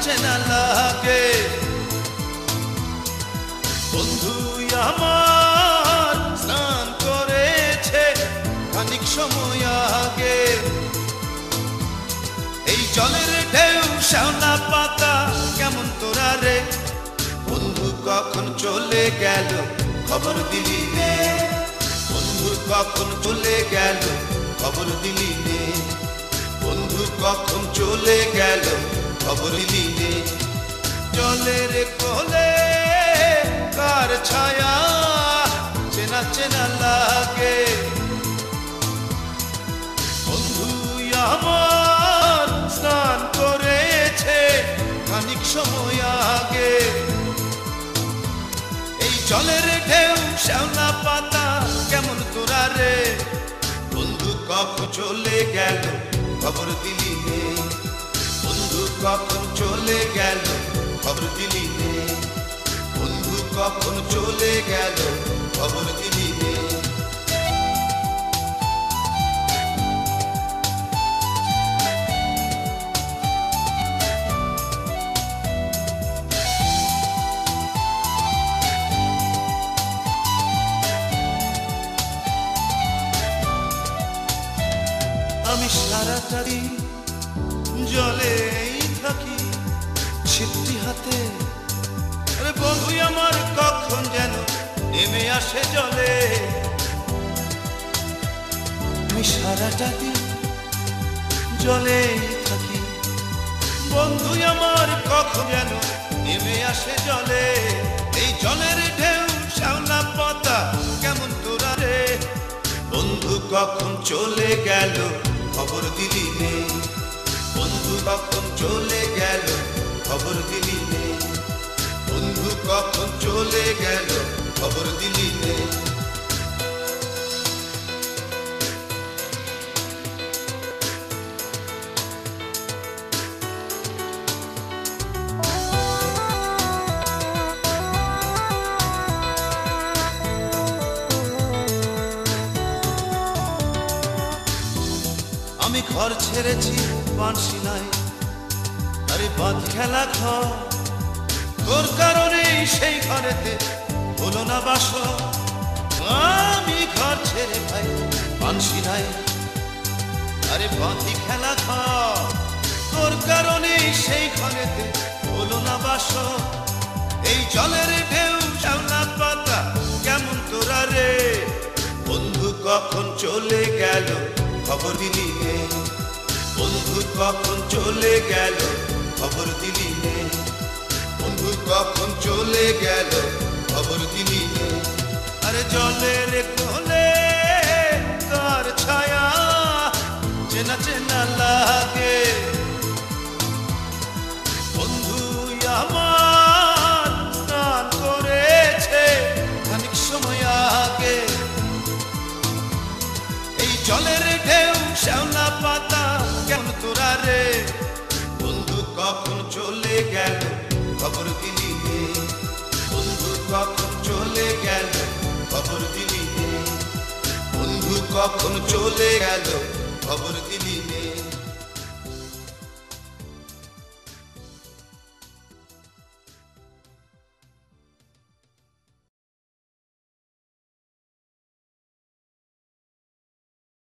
চেনা লাগে। বন্ধু আমার স্নান করেছে খানিক সময় আগে, এই জলের ঢেউ শ্যাওলা পাতা কেমন তোরা রে। বন্ধু কখন চলে গেল খবর দিলি নে, বন্ধু কখন চলে গেল খবর দিলি নে, বন্ধু কখন চলে গেল খবর দিলি নে। জলের কোলে কার ছায়া চেনা চেনা লাগে। বন্ধু আমার স্নান করেছে খানিক সময় আগে, এই জলের ঢেউ শ্যাওলা পাতা কেমন তোরা রে। বন্ধু কখন চলে গেল খবর দিলি নে, বন্ধু কখন চলে গেল খবর দিলি নে, বন্ধু কখন চলে গেল খবর দিলি নে। আমি সারাটা দিন জলেই থাকি ছিপটি হাতে, আরে বন্ধু আমার কখন যেন নেমে আসে জলে। আমি সারাটা দিন জলেই থাকি, বন্ধু আমার কখন যেন নেমে আসে জলে। এই জলের ঢেউ শ্যাওলা পাতা কেমন তোরা রে। বন্ধু কখন চলে গেল খবর দিলি নে, বন্ধু কখন চলে গেল খবর দিলি নে, বন্ধু কখন চলে গেল খবর দিলি নে। আমি ঘর ছেড়েছি বাঁশি নাই, আরে বাঁধ খেলা ঘর, তোর কারণে সেই ঘরেতে হলো না বাস। আমি ঘর ছেড়ে ভাই বাঁশি নাই, আরে বাঁধি খেলা ঘর, তোর কারণে সেই ঘরেতে হলো না বাস। এই জলের ঢেউ শ্যাওলা পাতা কেমন তোরা রে। বন্ধু কখন চলে গেল খবর দিলি নে, বন্ধু কখন চলে গেল খবর দিলি নে, বন্ধু কখন চলে গেল খবর দিলি নে। আরে জলের কোলে কার ছায়া চেনা চেনা লাগে। বন্ধু আমার স্নান করেছে খানিক সময় আগে, এই জলের ঢেউ শ্যাওলা পাতা কেমন তোরা রে। বন্ধু কখন চলে গেল খবর দিলি নে, বন্ধু কখন চলে গেল খবর দিলি নে, বন্ধু কখন চলে গেল খবর দিলি নে।